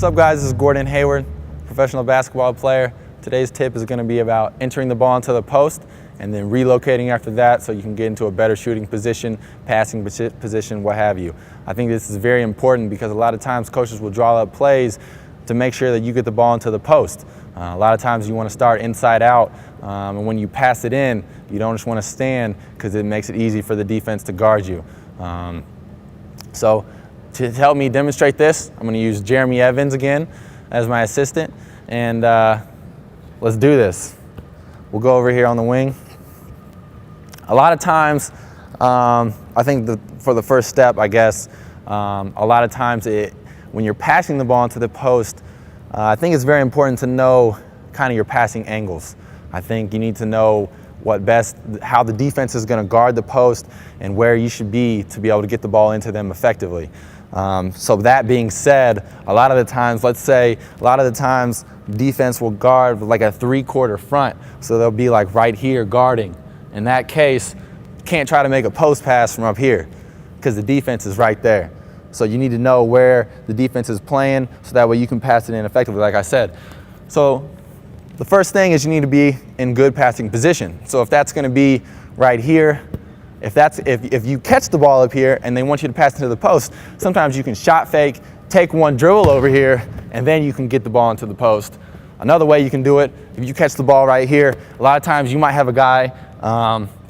What's up, guys? This is Gordon Hayward, professional basketball player. Today's tip is going to be about entering the ball into the post and then relocating after that so you can get into a better shooting position, passing position, what have you. I think this is very important because a lot of times coaches will draw up plays to make sure that you get the ball into the post. A lot of times you want to start inside out, and when you pass it in, you don't just want to stand because it makes it easy for the defense to guard you. So to help me demonstrate this, I'm going to use Jeremy Evans again as my assistant, and let's do this. We'll go over here on the wing. A lot of times, I think for the first step, I guess, a lot of times when you're passing the ball into the post, I think it's very important to know kind of your passing angles. I think you need to know how the defense is going to guard the post and where you should be to be able to get the ball into them effectively. So that being said, a lot of the times defense will guard like a 3/4 front, so they'll be like right here guarding. In that case, you can't try to make a post pass from up here because the defense is right there. So you need to know where the defense is playing so that way you can pass it in effectively, like I said. So the first thing is you need to be in good passing position. So if that's going to be right here, if you catch the ball up here and they want you to pass into the post, sometimes you can shot fake, take one dribble over here, and then you can get the ball into the post. Another way you can do it, if you catch the ball right here, a lot of times you might have a guy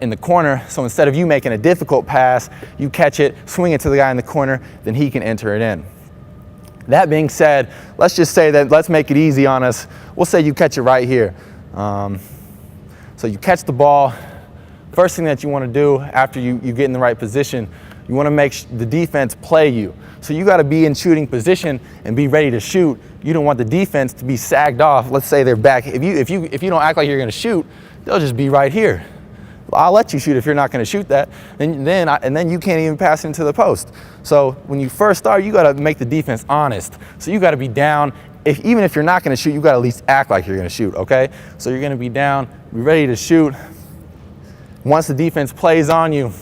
in the corner, so instead of you making a difficult pass, you catch it, swing it to the guy in the corner, then he can enter it in. That being said, let's make it easy on us. We'll say you catch it right here. So you catch the ball. First thing that you want to do after you get in the right position, you want to make the defense play you. So you got to be in shooting position and be ready to shoot. You don't want the defense to be sagged off. Let's say they're back. If you don't act like you're going to shoot, they'll just be right here. I'll let you shoot if you're not going to shoot that, and then you can't even pass into the post. So when you first start, you got to make the defense honest. So you got to be down. Even if you're not going to shoot, you got to at least act like you're going to shoot. Okay? So you're going to be down, be ready to shoot. Once the defense plays on you,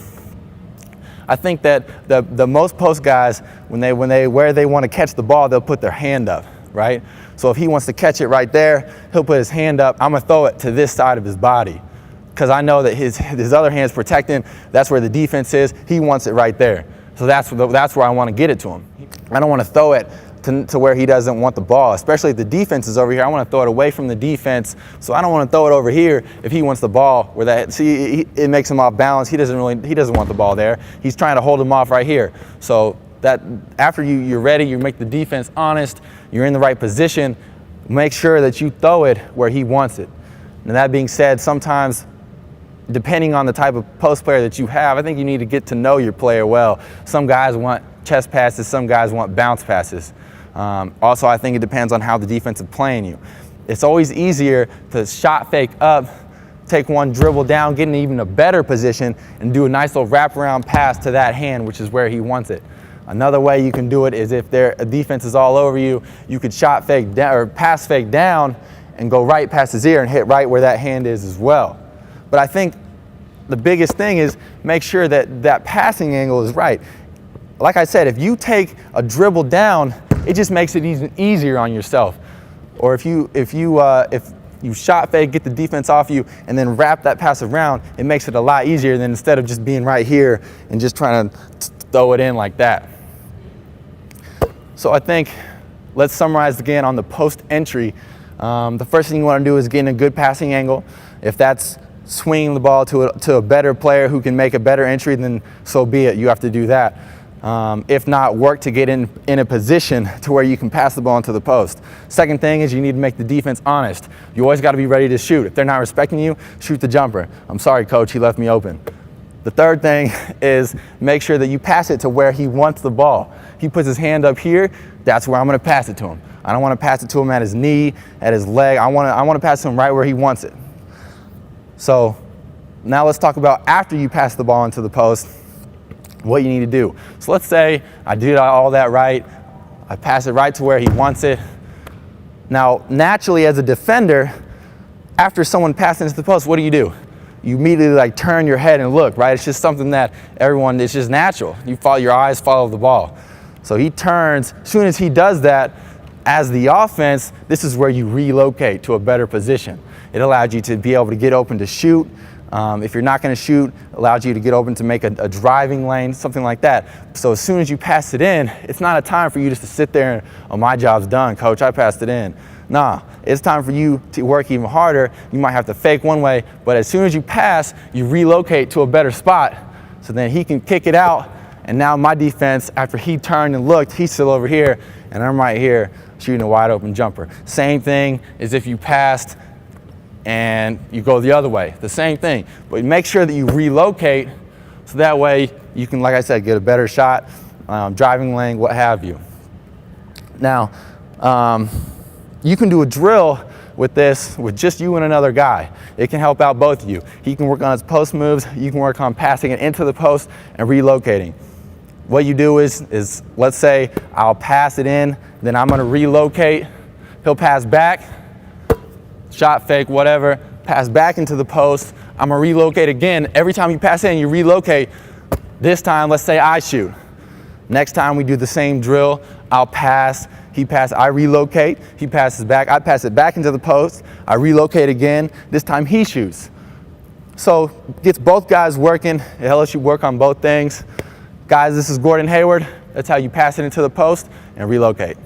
I think that the most post guys, where they want to catch the ball, they'll put their hand up, right? So if he wants to catch it right there, he'll put his hand up. I'm gonna throw it to this side of his body because I know that his other hand's protecting. That's where the defense is. He wants it right there. So that's where I want to get it to him. I don't want to throw it to where he doesn't want the ball, especially if the defense is over here. I want to throw it away from the defense, so I don't want to throw it over here if he wants the ball. It makes him off balance. He doesn't want the ball there. He's trying to hold him off right here. So that after you're ready, you make the defense honest. You're in the right position. Make sure that you throw it where he wants it. And that being said, sometimes, depending on the type of post player that you have, I think you need to get to know your player well. Some guys want chest passes, some guys want bounce passes. Also, I think it depends on how the defense is playing you. It's always easier to shot fake up, take one dribble down, get in even a better position, and do a nice little wraparound pass to that hand, which is where he wants it. Another way you can do it is if a defense is all over you, you could shot fake down or pass fake down and go right past his ear and hit right where that hand is as well. But I think the biggest thing is make sure that passing angle is right. Like I said, if you take a dribble down, it just makes it even easier on yourself. Or if you shot fake, get the defense off you, and then wrap that pass around, it makes it a lot easier than instead of just being right here and just trying to throw it in like that. So I think, let's summarize again on the post entry. The first thing you want to do is get in a good passing angle. If that's swinging the ball to a better player who can make a better entry, then so be it. You have to do that. If not, work to get in a position to where you can pass the ball into the post. Second thing is you need to make the defense honest. You always got to be ready to shoot. If they're not respecting you, shoot the jumper. I'm sorry, coach, he left me open. The third thing is make sure that you pass it to where he wants the ball. He puts his hand up here, that's where I'm going to pass it to him. I don't want to pass it to him at his knee, at his leg. I want to pass it to him right where he wants it. So now let's talk about after you pass the ball into the post, what you need to do. So let's say I did all that right. I pass it right to where he wants it. Now, naturally as a defender, after someone passes into the post, what do? You immediately turn your head and look, right? It's just something that it's just natural. Your eyes follow the ball. So he turns, as soon as he does that, as the offense, this is where you relocate to a better position. It allows you to be able to get open to shoot. If you're not going to shoot, it allows you to get open to make a driving lane, something like that. So as soon as you pass it in, it's not a time for you just to sit there and, oh, my job's done, coach, I passed it in. Nah, it's time for you to work even harder. You might have to fake one way, but as soon as you pass, you relocate to a better spot. So then he can kick it out, and now my defense, after he turned and looked, he's still over here, and I'm right here shooting a wide open jumper. Same thing as if you passed and you go the other way, the same thing. But make sure that you relocate so that way you can, like I said, get a better shot, driving lane, what have you. Now, you can do a drill with this with just you and another guy. It can help out both of you. He can work on his post moves, you can work on passing it into the post and relocating. What you do is let's say I'll pass it in, then I'm gonna relocate, he'll pass back, shot fake, whatever, pass back into the post, I'm gonna relocate again. Every time you pass in, you relocate. This time, let's say I shoot. Next time we do the same drill, I'll pass, he passes, I relocate, he passes back, I pass it back into the post, I relocate again, this time he shoots. So gets both guys working, it lets you work on both things. Guys, this is Gordon Hayward. That's how you pass it into the post and relocate.